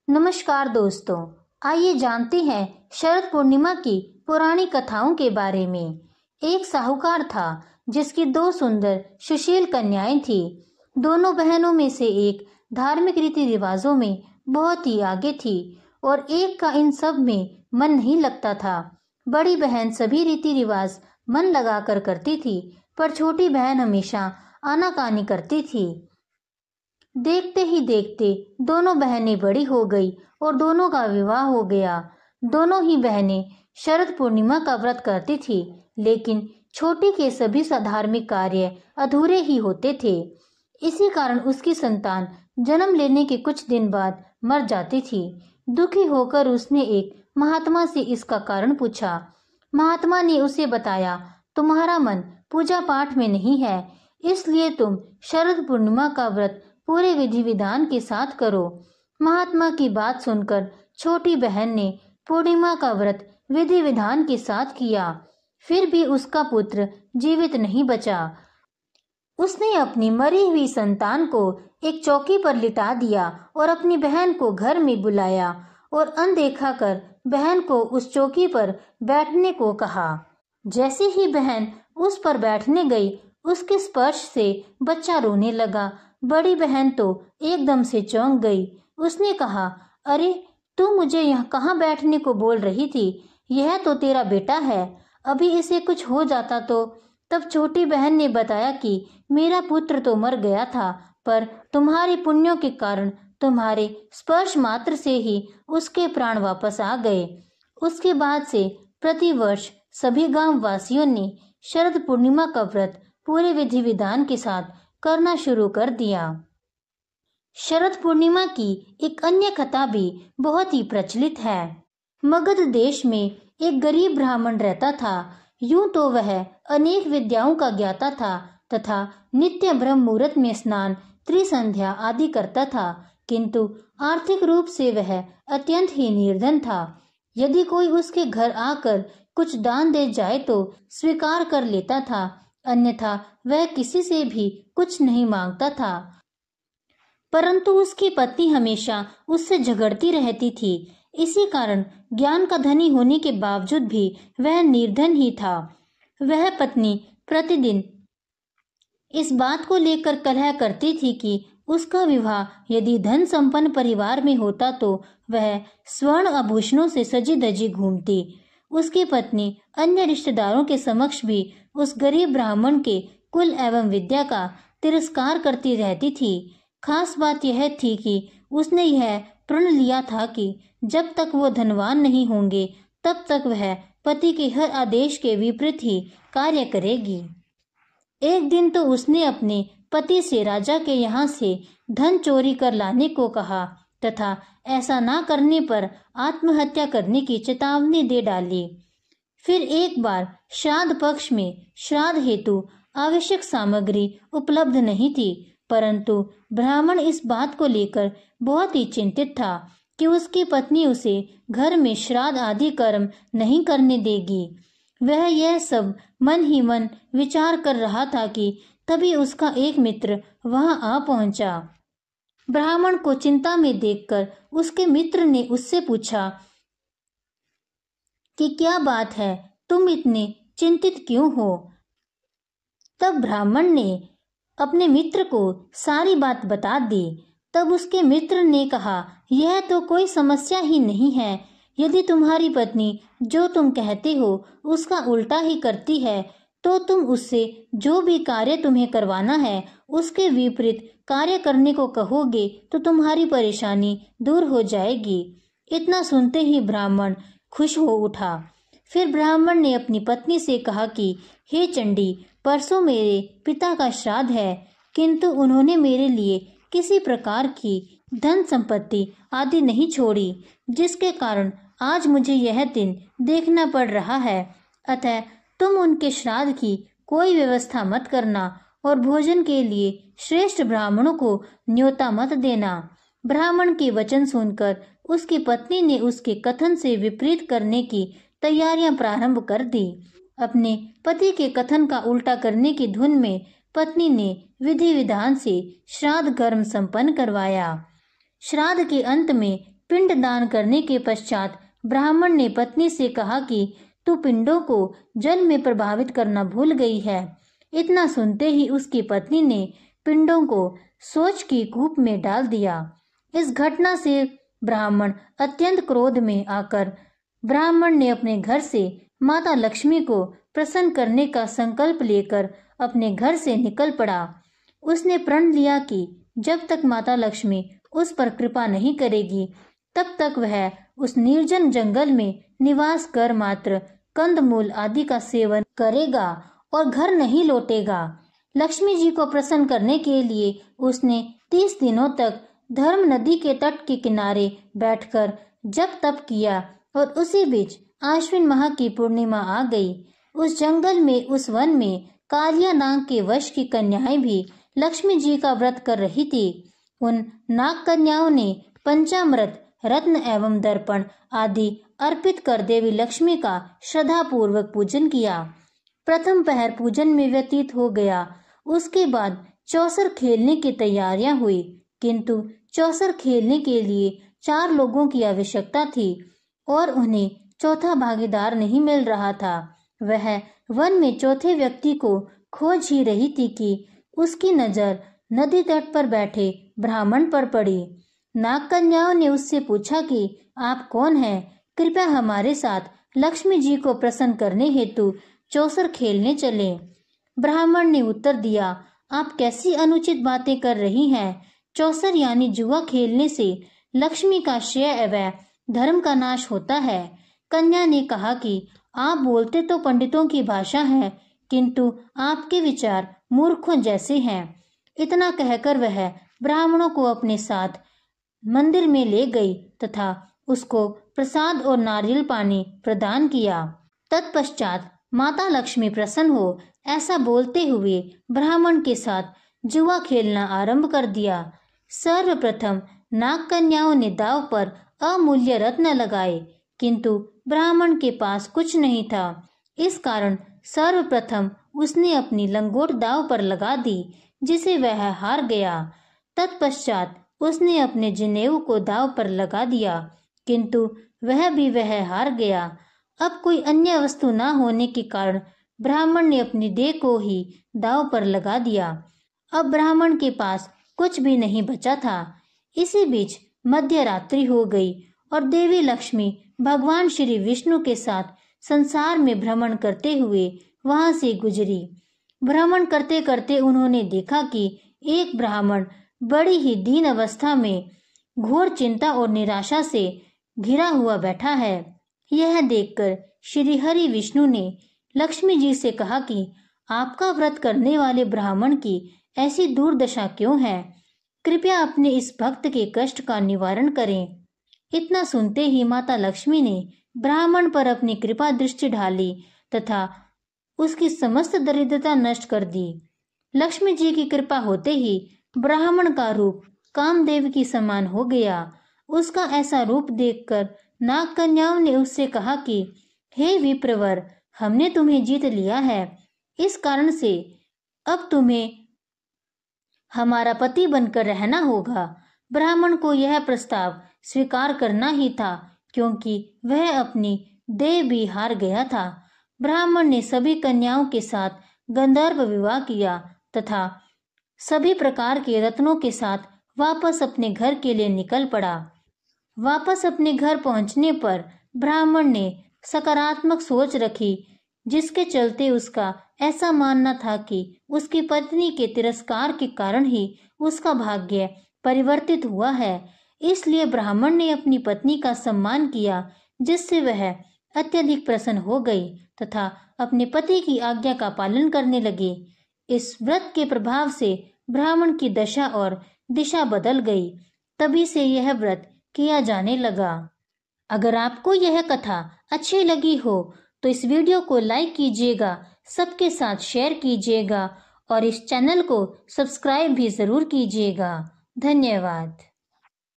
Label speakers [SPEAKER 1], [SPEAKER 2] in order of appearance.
[SPEAKER 1] नमस्कार दोस्तों, आइए जानते हैं शरद पूर्णिमा की पुरानी कथाओं के बारे में। एक साहूकार था जिसकी दो सुंदर सुशील कन्याएं थी। दोनों बहनों में से एक धार्मिक रीति रिवाजों में बहुत ही आगे थी और एक का इन सब में मन नहीं लगता था। बड़ी बहन सभी रीति रिवाज मन लगाकर करती थी, पर छोटी बहन हमेशा आनाकानी करती थी। देखते ही देखते दोनों बहनें बड़ी हो गई और दोनों का विवाह हो गया। दोनों ही बहनें शरद पूर्णिमा का व्रत करती थी, लेकिन छोटी के सभी धार्मिक कार्य अधूरे ही होते थे। इसी कारण उसकी संतान जन्म लेने के कुछ दिन बाद मर जाती थी। दुखी होकर उसने एक महात्मा से इसका कारण पूछा। महात्मा ने उसे बताया, तुम्हारा मन पूजा पाठ में नहीं है, इसलिए तुम शरद पूर्णिमा का व्रत पूरे विधि विधान के साथ करो। महात्मा की बात सुनकर छोटी बहन ने पूर्णिमा का व्रत विधि विधान के साथ किया, फिर भी उसका पुत्र जीवित नहीं बचा। उसने अपनी मरी हुई संतान को एक चौकी पर लिटा दिया और अपनी बहन को घर में बुलाया और अनदेखा कर बहन को उस चौकी पर बैठने को कहा। जैसे ही बहन उस पर बैठने गई, उसके स्पर्श से बच्चा रोने लगा। बड़ी बहन तो एकदम से चौंक गई। उसने कहा, अरे तू मुझे यहाँ कहाँ बैठने को बोल रही थी? यह तो तेरा बेटा है, अभी इसे कुछ हो जाता तो। तब छोटी बहन ने बताया कि मेरा पुत्र तो मर गया था, पर तुम्हारे पुण्यों के कारण तुम्हारे स्पर्श मात्र से ही उसके प्राण वापस आ गए। उसके बाद से प्रतिवर्ष सभी गांव वासियों ने शरद पूर्णिमा का व्रत पूरे विधि विधान के साथ करना शुरू कर दिया। शरद पूर्णिमा की एक अन्य कथा भी बहुत ही प्रचलित है। मगध देश में एक गरीब ब्राह्मण रहता था। यूं तो वह अनेक विद्याओं का ज्ञाता था तथा नित्य ब्रह्म मुहूर्त में स्नान, त्रिसंध्या आदि करता था, किंतु आर्थिक रूप से वह अत्यंत ही निर्धन था। यदि कोई उसके घर आकर कुछ दान दे जाए तो स्वीकार कर लेता था, अन्यथा वह किसी से भी कुछ नहीं मांगता था। परंतु उसकी पत्नी हमेशा उससे झगड़ती रहती थी। इसी कारण ज्ञान का धनी होने के बावजूद भी वह निर्धन ही था। वह पत्नी प्रतिदिन इस बात को लेकर कलह करती थी कि उसका विवाह यदि धन संपन्न परिवार में होता तो वह स्वर्ण आभूषणों से सजी धजी घूमती। उसकी पत्नी अन्य रिश्तेदारों के समक्ष भी उस गरीब ब्राह्मण के कुल एवं विद्या का तिरस्कार करती रहती थी। खास बात यह थी कि उसने यह प्रण लिया था कि जब तक वो धनवान नहीं होंगे तब तक वह पति के हर आदेश के विपरीत ही कार्य करेगी। एक दिन तो उसने अपने पति से राजा के यहाँ से धन चोरी कर लाने को कहा तथा ऐसा ना करने पर आत्महत्या करने की चेतावनी दे डाली। फिर एक बार श्राद्ध पक्ष में श्राद्ध हेतु आवश्यक सामग्री उपलब्ध नहीं थी, परंतु ब्राह्मण इस बात को लेकर बहुत ही चिंतित था कि उसकी पत्नी उसे घर में श्राद्ध आदि कर्म नहीं करने देगी। वह यह सब मन ही मन विचार कर रहा था कि तभी उसका एक मित्र वहां आ पहुंचा। ब्राह्मण को चिंता में देखकर उसके मित्र ने उससे पूछा कि क्या बात है, तुम इतने चिंतित क्यों हो? तब ब्राह्मण ने अपने मित्र को सारी बात बता दी। तब उसके मित्र ने कहा, यह तो कोई समस्या ही नहीं है। यदि तुम्हारी पत्नी जो तुम कहते हो उसका उल्टा ही करती है तो तुम उससे जो भी कार्य तुम्हें करवाना है उसके विपरीत कार्य करने को कहोगे तो तुम्हारी परेशानी दूर हो जाएगी। इतना सुनते ही ब्राह्मण खुश हो उठा। फिर ब्राह्मण ने अपनी पत्नी से कहा कि हे चंडी, परसों मेरे पिता का श्राद्ध है, किंतु उन्होंने मेरे लिए किसी प्रकार की धन संपत्ति आदि नहीं छोड़ी, जिसके कारण आज मुझे यह दिन देखना पड़ रहा है। अतः तुम उनके श्राद्ध की कोई व्यवस्था मत करना और भोजन के लिए श्रेष्ठ ब्राह्मणों को न्योता मत देना। ब्राह्मण के वचन सुनकर उसकी पत्नी ने उसके कथन से विपरीत करने की तैयारियां प्रारंभ कर दी। अपने पति के कथन का उल्टा करने की धुन में पत्नी ने विधि विधान से श्राद्ध कर्म संपन्न करवाया। श्राद्ध के अंत में पिंड दान करने के पश्चात ब्राह्मण ने पत्नी से कहा कि तू पिंडों को जल में प्रभावित करना भूल गई है। इतना सुनते ही उसकी पत्नी ने पिंडों को सोच की कूप में डाल दिया। इस घटना से ब्राह्मण अत्यंत क्रोध में आकर ब्राह्मण ने अपने घर से माता लक्ष्मी को प्रसन्न करने का संकल्प लेकर अपने घर से निकल पड़ा। उसने प्रण लिया कि जब तक माता लक्ष्मी उस पर कृपा नहीं करेगी तब तक वह उस निर्जन जंगल में निवास कर मात्र कंदमूल आदि का सेवन करेगा और घर नहीं लौटेगा। लक्ष्मी जी को प्रसन्न करने के लिए उसने 30 दिनों तक धर्म नदी के तट के किनारे बैठकर जप तप किया और उसी बीच आश्विन माह की पूर्णिमा आ गई। उस जंगल में, उस वन में कालिया नाग के वश की कन्याएं भी लक्ष्मी जी का व्रत कर रही थी। उन नाग कन्याओं ने पंचामृत, रत्न एवं दर्पण आदि अर्पित कर देवी लक्ष्मी का श्रद्धा पूर्वक पूजन किया। प्रथम पहर पूजन में व्यतीत हो गया। उसके बाद चौसर खेलने की तैयारियां हुई, किंतु चौसर खेलने के लिए 4 लोगों की आवश्यकता थी और उन्हें चौथा भागीदार नहीं मिल रहा था। वह वन में चौथे व्यक्ति को खोज ही रही थी कि उसकी नजर नदी तट पर बैठे ब्राह्मण पर पड़ी। नाग कन्याओं ने उससे पूछा कि आप कौन हैं? कृपया हमारे साथ लक्ष्मी जी को प्रसन्न करने हेतु चौसर खेलने चले। ब्राह्मण ने उत्तर दिया, आप कैसी अनुचित बातें कर रही हैं? चौसर यानी जुआ खेलने से लक्ष्मी का क्षय व धर्म का नाश होता है। कन्या ने कहा कि आप बोलते तो पंडितों की भाषा है, किंतु आपके विचार मूर्खों जैसे हैं। इतना कहकर वह ब्राह्मणों को अपने साथ मंदिर में ले गई तथा उसको प्रसाद और नारियल पानी प्रदान किया। तत्पश्चात माता लक्ष्मी प्रसन्न हो ऐसा बोलते हुए ब्राह्मण के साथ जुआ खेलना आरंभ कर दिया। सर्वप्रथम नाग कन्याओं ने दाव पर अमूल्य रत्न लगाए, किंतु ब्राह्मण के पास कुछ नहीं था। इस कारण सर्वप्रथम उसने अपनी लंगोट दाव पर लगा दी, जिसे वह हार गया। तत्पश्चात उसने अपने जनेऊ को दाव पर लगा दिया, किंतु वह हार गया। अब कोई अन्य वस्तु न होने के कारण ब्राह्मण ने अपनी देह को ही दाव पर लगा दिया। अब ब्राह्मण के पास कुछ भी नहीं बचा था। इसी बीच मध्य रात्रि हो गई और देवी लक्ष्मी भगवान श्री विष्णु के साथ संसार में भ्रमण करते हुए वहां से गुजरी। भ्रमण करते करते उन्होंने देखा कि एक ब्राह्मण बड़ी ही दीन अवस्था में घोर चिंता और निराशा से घिरा हुआ बैठा है। यह देखकर श्री हरि विष्णु ने लक्ष्मी जी से कहा कि आपका व्रत करने वाले ब्राह्मण की ऐसी दुर्दशा क्यों है? कृपया अपने इस भक्त के कष्ट का निवारण करें। इतना सुनते ही माता लक्ष्मी ने ब्राह्मण पर अपनी कृपा दृष्टि ढाली तथा उसकी समस्त दरिद्रता नष्ट कर दी। लक्ष्मी जी की कृपा होते ही ब्राह्मण का रूप कामदेव की समान हो गया। उसका ऐसा रूप देखकर नाग कन्याओं ने उससे कहा कि हे विप्रवर, हमने तुम्हें जीत लिया है। इस कारण से अब तुम्हें हमारा पति बनकर रहना होगा। ब्राह्मण को यह प्रस्ताव स्वीकार करना ही था, क्योंकि वह अपनी देह भी हार गया था। ब्राह्मण ने सभी कन्याओं के साथ गंधर्व विवाह किया तथा सभी प्रकार के रत्नों के साथ वापस अपने घर के लिए निकल पड़ा। वापस अपने घर पहुंचने पर ब्राह्मण ने सकारात्मक सोच रखी, जिसके चलते उसका ऐसा मानना था कि उसकी पत्नी के तिरस्कार के कारण ही उसका भाग्य परिवर्तित हुआ है। इसलिए ब्राह्मण ने अपनी पत्नी का सम्मान किया, जिससे वह अत्यधिक प्रसन्न हो गई तथा अपने पति की आज्ञा का पालन करने लगी। इस व्रत के प्रभाव से ब्राह्मण की दशा और दिशा बदल गई। तभी से यह व्रत किया जाने लगा। अगर आपको यह कथा अच्छी लगी हो तो इस वीडियो को लाइक कीजिएगा, सबके साथ शेयर कीजिएगा और इस चैनल को सब्सक्राइब भी जरूर कीजिएगा। धन्यवाद।